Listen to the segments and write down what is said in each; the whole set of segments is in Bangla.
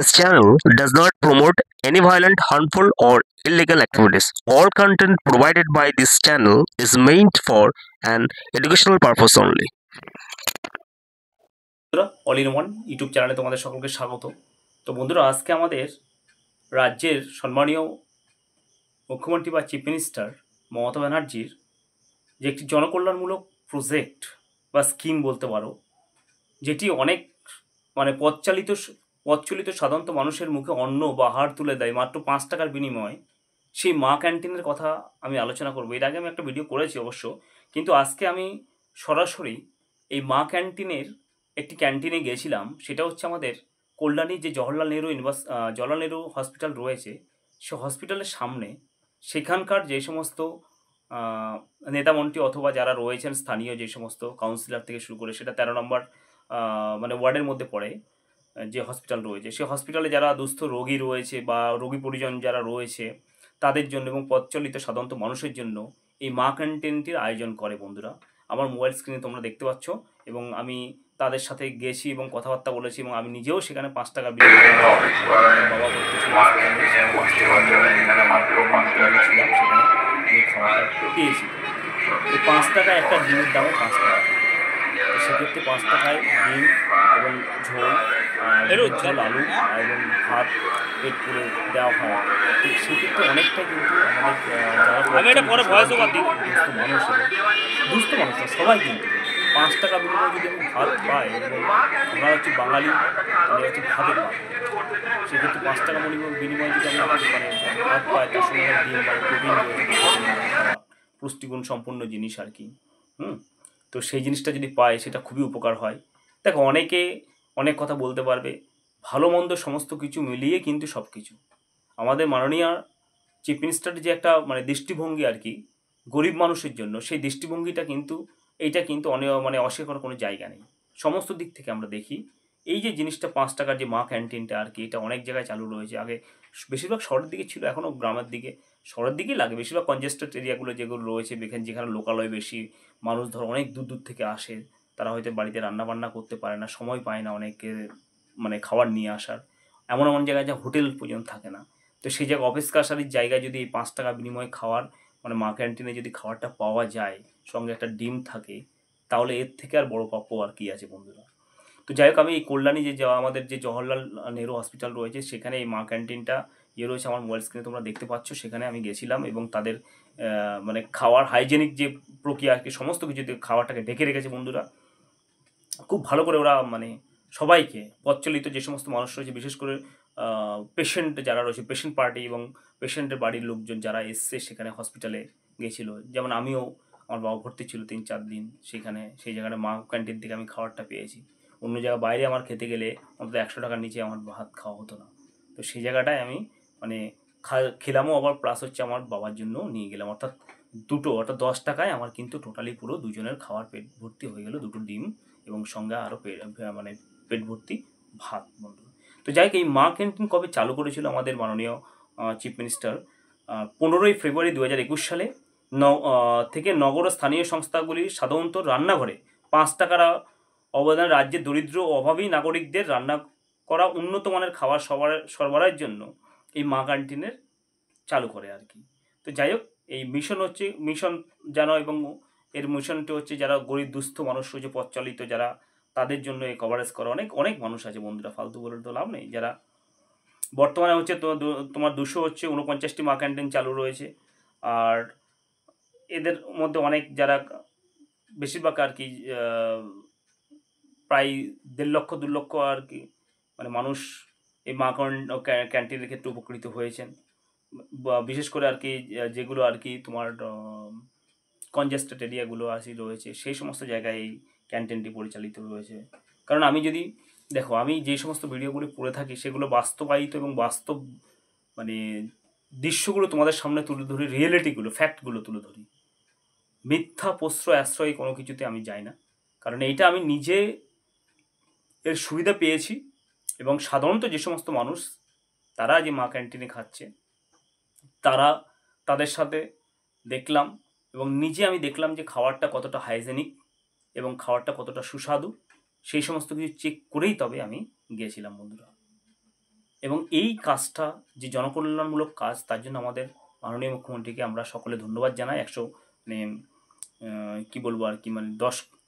This channel does not promote any violent, harmful, or illegal activities. All content provided by this channel is meant for an educational purpose only. All in one YouTube চ্যানেলে তোমাদের সকলকে স্বাগত। তো বন্ধুরা, আজকে আমাদের রাজ্যের সম্মানীয় মুখ্যমন্ত্রী বা চিফ মিনিস্টার মমতা ব্যানার্জির যে একটি জনকল্যাণমূলক প্রজেক্ট বা স্কিম বলতে পারো, যেটি অনেক পথচালিত সাধারণত মানুষের মুখে অন্ন বা আহার তুলে দেয় মাত্র 5 টাকার বিনিময়ে, সেই মা ক্যান্টিনের কথা আমি আলোচনা করবো। এর আগে আমি একটা ভিডিও করেছি অবশ্য, কিন্তু আজকে আমি সরাসরি এই মা ক্যান্টিনের একটি ক্যান্টিনে গিয়েছিলাম। সেটা হচ্ছে আমাদের কল্যাণীর যে জওহরলাল নেহরু হসপিটাল রয়েছে, সে হসপিটালের সামনে। সেখানকার যে সমস্ত নেতামন্ত্রী অথবা যারা রয়েছেন স্থানীয়, যে সমস্ত কাউন্সিলর থেকে শুরু করে, সেটা 13 নম্বর ওয়ার্ডের মধ্যে পড়ে যে হসপিটাল রয়েছে, সে হসপিটালে যারা দুস্থ রোগী রয়েছে বা রোগী পরিজন যারা রয়েছে তাদের জন্য এবং পথচালিত সাধারণত মানুষের জন্য এই মা ক্যান্টিনটির আয়োজন করে। বন্ধুরা, আমার মোবাইল স্ক্রিনে তোমরা দেখতে পাচ্ছ, এবং আমি তাদের সাথে গেছি এবং কথাবার্তা বলেছি, এবং আমি নিজেও সেখানে 5 টাকা বিনিময়ে বাবা পেয়েছি। এই 5 টাকা একটা ডিমের দামও 5 টাকা, সেক্ষেত্রে 5 টাকায় ডিম এবং ঝোল আলু এবং ভাত পেট করে দেওয়া হয়। তো সেক্ষেত্রে অনেকটা কিন্তু আমাদের দুস্থ মানুষ সবাই কিন্তু 5 টাকা বিনিময়ে যদি আমি ভাত পাই, এবং আমরা হচ্ছে বাঙালি, আমরা হচ্ছে ভাতে পাই, সেক্ষেত্রে 5 টাকা বিনিময়ে যদি আমরা ভাত পাই, তার সঙ্গে ডিম বা প্রোটিন পুষ্টিগুণ সম্পন্ন জিনিস আর কি। তো সেই জিনিসটা যদি পাই, সেটা খুবই উপকার হয়। দেখো, অনেকে অনেক কথা বলতে পারবে, ভালো মন্দ সমস্ত কিছু মিলিয়ে কিন্তু সব কিছু আমাদের মাননীয় চিফ মিনিস্টারের যে একটা দৃষ্টিভঙ্গি আর কি গরিব মানুষের জন্য, সেই দৃষ্টিভঙ্গিটা কিন্তু এইটা কিন্তু অস্বীকার কোনো জায়গা নেই। সমস্ত দিক থেকে আমরা দেখি এই যে জিনিসটা 5 টাকার যে মা ক্যান্টিনটা আর কি, এটা অনেক জায়গায় চালু রয়েছে। আগে বেশিরভাগ শহরের দিকে ছিল, এখনও গ্রামের দিকে, শহরের দিকেই লাগে বেশিরভাগ। কনজেস্টেড এরিয়াগুলো যেগুলো রয়েছে, যেখানে লোকালয় বেশি, মানুষ ধর অনেক দূর দূর থেকে আসে, তারা হয়তো বাড়িতে রান্নাবান্না করতে পারে না, সময় পায় না অনেকে খাবার নিয়ে আসার, এমন জায়গায় যা হোটেল পর্যন্ত থাকে না। তো সেই জায়গায় অফিস কাছারির জায়গায় যদি এই 5 টাকা বিনিময়ে খাওয়ার মা ক্যান্টিনে যদি খাবারটা পাওয়া যায়, সঙ্গে একটা ডিম থাকে, তাহলে এর থেকে আর বড় প্রাপ্য আর কি আছে বন্ধুরা। তো যাই হোক, আমি এই কল্যাণী যে আমাদের যে জওহরলাল নেহরু হসপিটাল রয়েছে, সেখানে এই মা ক্যান্টিনটা রয়েছে, আমার মোবাইল স্ক্রিনে তোমরা দেখতে পাচ্ছ। সেখানে আমি গেছিলাম, এবং তাদের খাওয়ার হাইজেনিক যে প্রক্রিয়া আর কি, সমস্ত কিছু খাবারটাকে ঢেকে রেখেছে বন্ধুরা। খুব ভালো করে ওরা সবাইকে, পথচালিত যে সমস্ত মানুষ রয়েছে, বিশেষ করে পেশেন্ট যারা রয়েছে, পেশেন্ট পার্টি এবং পেশেন্টের বাড়ির লোকজন যারা এসছে সেখানে হসপিটালে গেছিলো, যেমন আমিও, আমার বাবা ভর্তি ছিল 3-4 দিন সেখানে, সেই জায়গাটা মা ক্যান্টিন থেকে আমি খাবারটা পেয়েছি। অন্য জায়গায় বাইরে আমার খেতে গেলে অন্তত 100 টাকার নিচে আমার ভাত খাওয়া হতো না। তো সেই জায়গাটায় আমি খেলামও, আবার প্লাস হচ্ছে আমার বাবার জন্য নিয়ে গেলাম, অর্থাৎ 10 টাকায় আমার কিন্তু টোটালি পুরো দুজনের খাওয়ার পেট ভর্তি হয়ে গেল, 2টো ডিম এবং সঙ্গে আরও পেট ভর্তি ভাত বন্ধু। তো যাই হোক, এই মা ক্যান্টিন কবে চালু করেছিল আমাদের মাননীয় চিফ মিনিস্টার? 15ই ফেব্রুয়ারি 2021 সালে থেকে নগর স্থানীয় সংস্থাগুলির সাধারণত রান্নাঘরে 5 টাকার অবদান রাজ্যের দরিদ্র ও অভাবী নাগরিকদের রান্না করা উন্নত মানের খাবার সরবরাহের জন্য এই মা ক্যান্টিনের চালু করে আর কি। তো যাই হোক, এই মিশন যেন, এবং এর মিশনটি হচ্ছে যারা গরিব দুস্থ মানুষ রয়েছে, পথচালিত যারা, তাদের জন্য এই কভারেজ করা। অনেক মানুষ আছে বন্ধুরা, ফালতু বলে তো লাভ নেই। যারা বর্তমানে হচ্ছে তোমার 249টি মা ক্যান্টিন চালু রয়েছে, আর এদের মধ্যে অনেক যারা, বেশিরভাগ আর কি প্রায় 1.5 লক্ষ আর কি মানুষ এই মা ক্যান্টিনের ক্ষেত্রে উপকৃত হয়েছেন। বিশেষ করে আর কি যেগুলো আর কি তোমার কনজেস্টেড এরিয়াগুলো রয়েছে, সেই সমস্ত জায়গায় এই ক্যান্টিনটি পরিচালিত রয়েছে। কারণ আমি যদি দেখো, আমি যে সমস্ত ভিডিওগুলো করে থাকি সেগুলো বাস্তবায়িত এবং বাস্তব দৃশ্যগুলো তোমাদের সামনে তুলে ধরি, রিয়েলিটিগুলো, ফ্যাক্টগুলো তুলে ধরি। মিথ্যা আশ্রয় কোনো কিছুতে আমি যাই না, কারণ এইটা আমি নিজে এর সুবিধা পেয়েছি, এবং সাধারণত যে সমস্ত মানুষ তারা যে মা ক্যান্টিনে খাচ্ছে, তাদের সাথে দেখলাম, এবং নিজে আমি দেখলাম যে খাবারটা কতটা হাইজেনিক এবং খাবারটা কতটা সুস্বাদু, সেই সমস্ত কিছু চেক করেই তবে আমি গিয়েছিলাম বন্ধুরা। এবং এই কাজটা যে জনকল্যাণমূলক কাজ, তার জন্য আমাদের মাননীয় মুখ্যমন্ত্রীকে আমরা সকলে ধন্যবাদ জানাই। মানে কী বলবো আর কি, মানে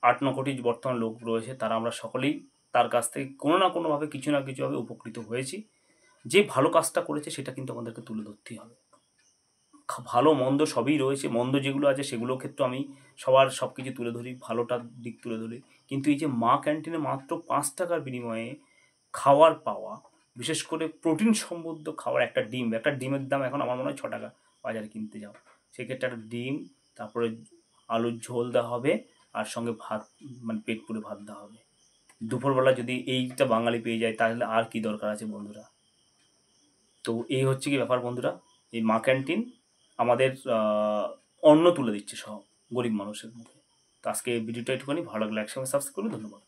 8-9 কোটি বর্তমান লোক রয়েছে, তারা আমরা সকলেই তার কাছ থেকে কোনো না কোনোভাবে কিছু না কিছুভাবে উপকৃত হয়েছি। যে ভালো কাজটা করেছে সেটা কিন্তু আমাদেরকে তুলে ধরতেই হবে। ভালো মন্দ সবই রয়েছে, মন্দ যেগুলো আছে সেগুলোর ক্ষেত্রে আমি সব কিছু তুলে ধরি, ভালোটার দিক তুলে ধরি। কিন্তু এই যে মা ক্যান্টিনে মাত্র 5 টাকার বিনিময়ে খাওয়ার পাওয়া, বিশেষ করে প্রোটিন সমৃদ্ধ খাবার, একটা ডিমের দাম এখন আমার মনে হয় 6 টাকা বাজারে কিনতে যাও। সেক্ষেত্রে একটা ডিম, তারপরে আলুর ঝোল দেওয়া হবে, আর সঙ্গে ভাত, মানে পেট পুরে ভাত দেওয়া হবে। দুপুরবেলা যদি এইটা বাঙালি পেয়ে যায় তাহলে আর কি দরকার আছে বন্ধুরা। তো এই হচ্ছে কি ব্যাপার বন্ধুরা, এই মা ক্যান্টিন আমাদের অন্ন তুলে দিচ্ছে সব গরিব মানুষের মুখে। তো আজকে ভিডিওটা একটুখানি ভালো লাগলে একসঙ্গে সাবস্ক্রাইব করুন। ধন্যবাদ।